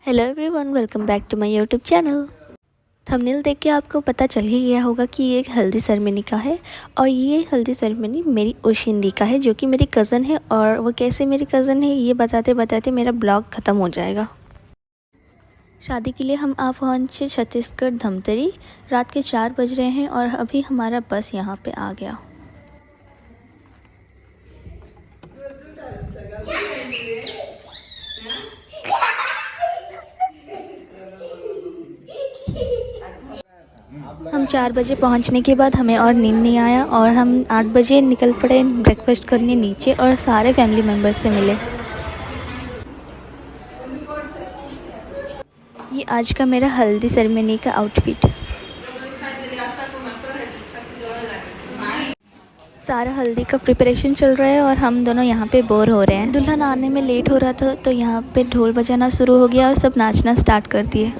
Hello everyone, welcome back to my YouTube channel. Thumbnail देख के आपको पता चल ही गया होगा कि ये एक हल्दी सेरेमनी का है और ये हल्दी सेरेमनी मेरी ओशिंदी का है, जो कि मेरी कज़न है। और वो कैसे मेरी कज़न है ये बताते बताते मेरा ब्लॉग ख़त्म हो जाएगा। शादी के लिए हम आ पहुँचे छत्तीसगढ़ धमतरी। रात के 4 बज रहे हैं और अभी हमारा बस यहाँ पे आ गया। हम 4 बजे पहुंचने के बाद हमें और नींद नहीं आया और हम 8 बजे निकल पड़े ब्रेकफास्ट करने नीचे और सारे फैमिली मेम्बर्स से मिले। ये आज का मेरा हल्दी सेरेमनी का आउटफिट। सारा हल्दी का प्रिपरेशन चल रहा है और हम दोनों यहाँ पे बोर हो रहे हैं। दुल्हन आने में लेट हो रहा था तो यहाँ पे ढोल बजाना शुरू हो गया और सब नाचना स्टार्ट कर दिए।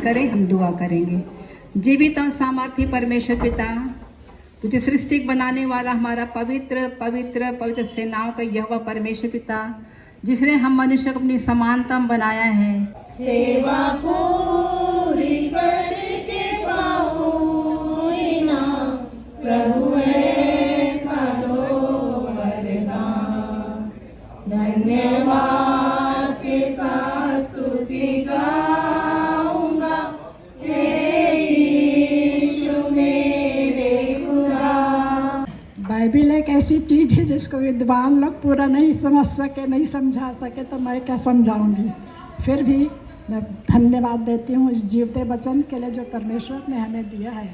करें, हम दुआ करेंगे। जीवित और सामर्थ्य परमेश्वर पिता, तुझे सृष्टि बनाने वाला हमारा पवित्र पवित्र पवित्र सेनाओं का यहोवा परमेश्वर पिता, जिसने हम मनुष्य को अपनी समानता में बनाया है, सेवा पूरी करके पाऊँ ना प्रभु ऐसा दो वरदान। धन्यवाद के साथ स्तुति गाऊंगा, हे यीशु मेरे खुदा। बाइबिल एक ऐसी चीज है जिसको विद्वान लोग पूरा नहीं समझ सके, नहीं समझा सके, तो मैं क्या समझाऊंगी। फिर भी मैं धन्यवाद देती हूँ इस जीवते वचन के लिए जो परमेश्वर ने हमें दिया है।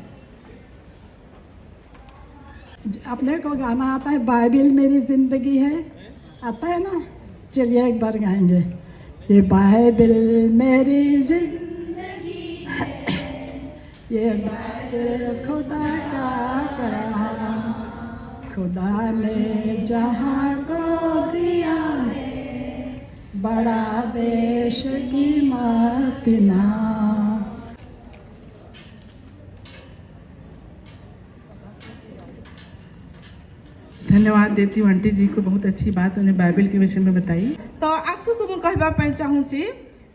अपने को गाना आता है, बाइबिल मेरी जिंदगी है, आता है ना। चलिए एक बार गाएंगे, ये बाइबिल मेरी जिंदगी है, ये बाइबिल खुदा का कलाम, खुदा ने जहाँ को दिया है, बड़ा देश की मातना। धन्यवाद देती हूँ आंटी जी को, बहुत अच्छी बात उन्हें बाइबल के विषय में बताई। तो आशु को मुझे कहवाई चाहूँगी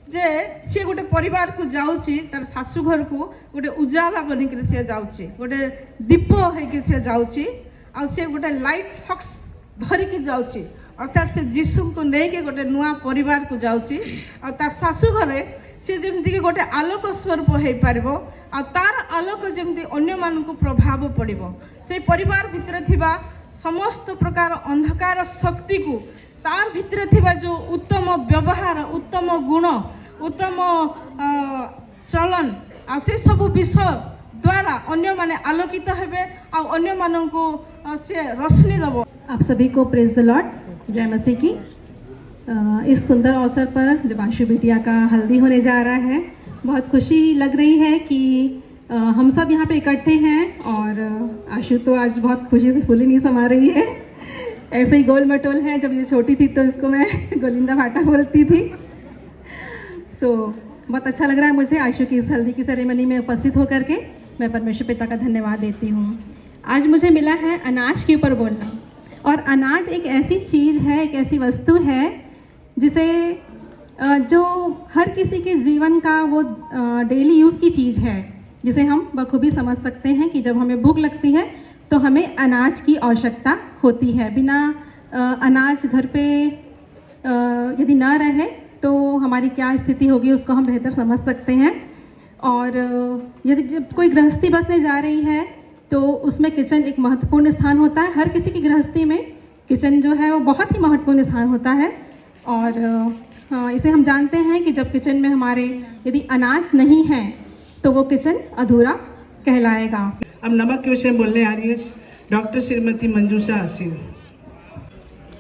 जे सी गोटे परिवार को जाऊँगी, तार शाशु घर को गोटे उजाला बनिक सी जाऊँगी, गोटे दीप होकर सी जाऊँगी, आ सी गोटे लाइट फक्स धरिकी जाऊँगी, अर्थात से जीशु को लेके गोटे नुआ परिवार को जाऊँगी। आ तार शाशु घरे सी जमीक गोटे आलोक स्वरूप हो पार, आ तार आलोक जमी अन्य मानक प्रभाव पड़ो, से परिवार भितर थिबा समस्त प्रकार अंधकार शक्ति को तार भितर थिबा जो उत्तम व्यवहार, उत्तम गुण, उत्तम चलन आ से सब विषय द्वारा अन्य माने आलोकित हेबे आ अन्य मानन को से रोशनी दबो। आप सभी को प्रेज द लॉर्ड, जय मसीह की। इस सुंदर अवसर पर जब आशु बिटिया का हल्दी होने जा रहा है, बहुत खुशी लग रही है कि हम सब यहाँ पे इकट्ठे हैं। और आशु तो आज बहुत खुशी से फूली नहीं समा रही है, ऐसे ही गोल मटोल है। जब ये छोटी थी तो इसको मैं गोलिंदा भाटा बोलती थी। सो बहुत अच्छा लग रहा है मुझे आशु की इस हल्दी की सेरेमनी में उपस्थित होकर के। मैं परमेश्वर पिता का धन्यवाद देती हूँ। आज मुझे मिला है अनाज के ऊपर बोलना। और अनाज एक ऐसी चीज़ है, एक ऐसी वस्तु है जिसे जो हर किसी के जीवन का वो डेली यूज़ की चीज़ है, जिसे हम बखूबी समझ सकते हैं कि जब हमें भूख लगती है तो हमें अनाज की आवश्यकता होती है। बिना अनाज घर पे यदि ना रहे तो हमारी क्या स्थिति होगी उसको हम बेहतर समझ सकते हैं। और यदि जब कोई गृहस्थी बसने जा रही है तो उसमें किचन एक महत्वपूर्ण स्थान होता है। हर किसी की गृहस्थी में किचन जो है वो बहुत ही महत्वपूर्ण स्थान होता है। और इसे हम जानते हैं कि जब किचन में हमारे यदि अनाज नहीं है तो वो किचन अधूरा कहलाएगा। अब नमक के विषय में बोलने आ रही है डॉक्टर श्रीमती मंजूषा आसिफ।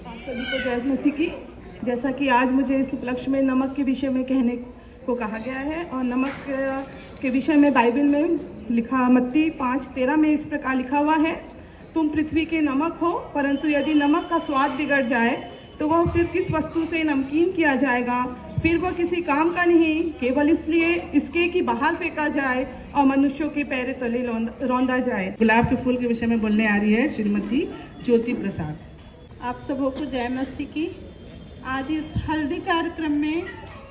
आप सभी को जय मसीह की। जैसा कि आज मुझे इस उपलक्ष्य में नमक के विषय में कहने को कहा गया है, और नमक के विषय में बाइबल में लिखा, मत्ती 5:13 में इस प्रकार लिखा हुआ है, तुम पृथ्वी के नमक हो, परंतु यदि नमक का स्वाद बिगड़ जाए तो वह फिर किस वस्तु से नमकीन किया जाएगा, फिर वह किसी काम का नहीं, केवल इसके कि बाहर फेंका जाए और मनुष्यों के पैर तले रौंदा जाए। गुलाब के फूल के विषय में बोलने आ रही है श्रीमती ज्योति प्रसाद। आप सबों को जय मसीह की। आज इस हल्दी कार्यक्रम में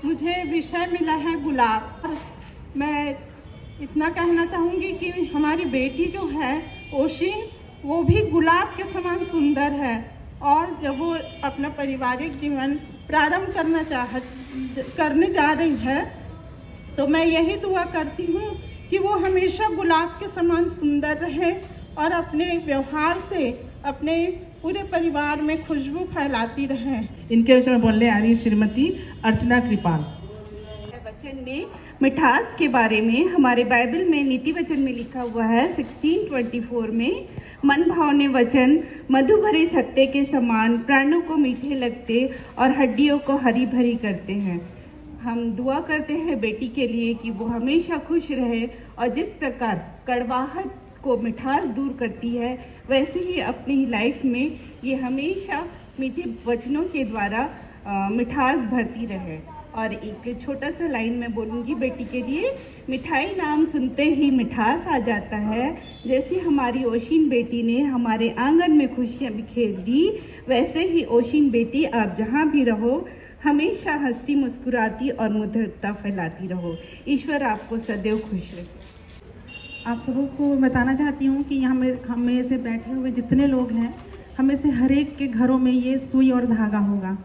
मुझे विषय मिला है गुलाब। मैं इतना कहना चाहूँगी कि हमारी बेटी जो है ओशिन, वो भी गुलाब के समान सुंदर है। और जब वो अपना पारिवारिक जीवन प्रारंभ करने जा रही है तो मैं यही दुआ करती हूँ कि वो हमेशा गुलाब के समान सुंदर रहे और अपने व्यवहार से अपने पूरे परिवार में खुशबू फैलाती रहे। इनके विषय में बोलने आ रही है श्रीमती अर्चना कृपाल। वचन में मिठास के बारे में हमारे बाइबल में नीति वचन में लिखा हुआ है 16:24 में, मन भावने वचन मधु भरे छत्ते के समान प्राणों को मीठे लगते और हड्डियों को हरी भरी करते हैं। हम दुआ करते हैं बेटी के लिए कि वो हमेशा खुश रहे, और जिस प्रकार कड़वाहट को मिठास दूर करती है वैसे ही अपनी लाइफ में ये हमेशा मीठे वचनों के द्वारा मिठास भरती रहे। और एक छोटा सा लाइन मैं बोलूँगी बेटी के लिए, मिठाई नाम सुनते ही मिठास आ जाता है। जैसे हमारी ओशिन बेटी ने हमारे आंगन में खुशियाँ बिखेर दी, वैसे ही ओशिन बेटी आप जहाँ भी रहो हमेशा हंसती मुस्कुराती और मधुरता फैलाती रहो। ईश्वर आपको सदैव खुश रखे। आप सबों को बताना चाहती हूँ कि यहाँ में हम में से बैठे हुए जितने लोग हैं, हमें से हर एक के घरों में ये सुई और धागा होगा।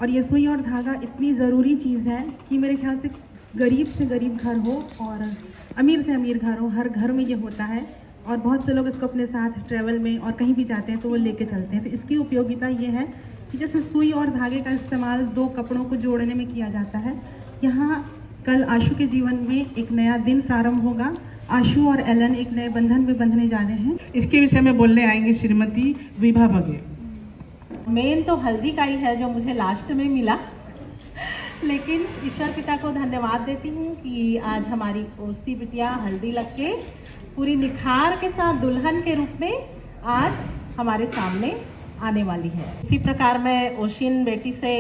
और ये सुई और धागा इतनी ज़रूरी चीज़ है कि मेरे ख्याल से गरीब से गरीब घर हो और अमीर से अमीर घर हो, हर घर में ये होता है। और बहुत से लोग इसको अपने साथ ट्रैवल में और कहीं भी जाते हैं तो वो लेके चलते हैं। तो इसकी उपयोगिता ये है कि जैसे सुई और धागे का इस्तेमाल दो कपड़ों को जोड़ने में किया जाता है, यहाँ कल आशु के जीवन में एक नया दिन प्रारंभ होगा। आशु और एलन एक नए बंधन में बंधने जा रहे हैं। इसके विषय में बोलने आएंगे श्रीमती विभा बघेल। मेन तो हल्दी का ही है जो मुझे लास्ट में मिला, लेकिन ईश्वर पिता को धन्यवाद देती हूँ कि आज हमारी ओसी बिटिया हल्दी लग के पूरी निखार के साथ दुल्हन के रूप में आज हमारे सामने आने वाली है। इसी प्रकार मैं ओशिन बेटी से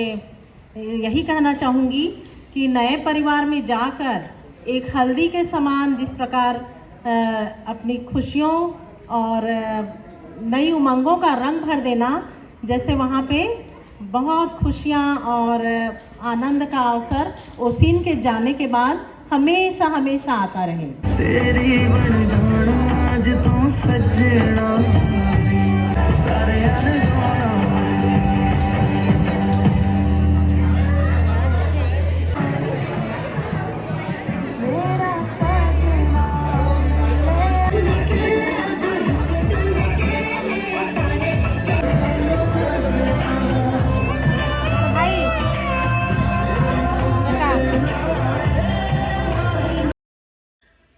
यही कहना चाहूँगी कि नए परिवार में जाकर एक हल्दी के समान जिस प्रकार अपनी खुशियों और नई उमंगों का रंग भर देना, जैसे वहाँ पे बहुत खुशियाँ और आनंद का अवसर ओसिन के जाने के बाद हमेशा हमेशा आता रहे। तेरी बन जाना आज तू सजना सारे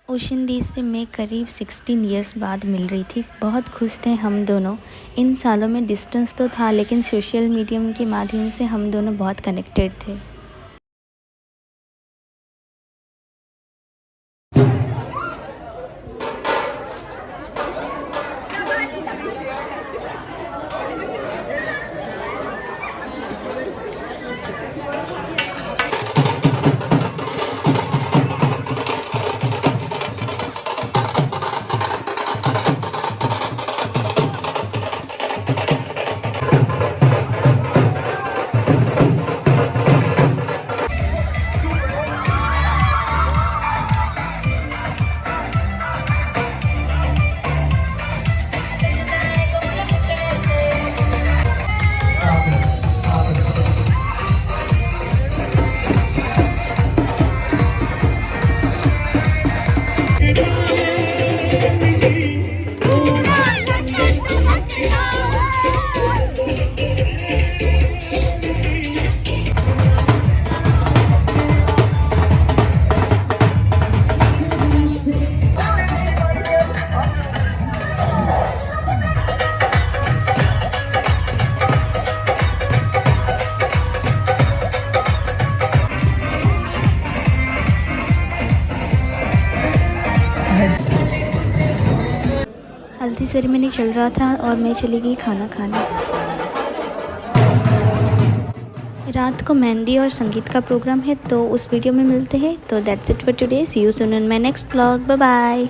ओशिन दी से मैं करीब 16 इयर्स बाद मिल रही थी। बहुत खुश थे हम दोनों। इन सालों में डिस्टेंस तो था, लेकिन सोशल मीडियम के माध्यम से हम दोनों बहुत कनेक्टेड थे। सेरेमनी चल रहा था और मैं चली गई खाना खाने। रात को मेहंदी और संगीत का प्रोग्राम है, तो उस वीडियो में मिलते हैं। तो that's it for today, see you soon in my next blog, bye bye.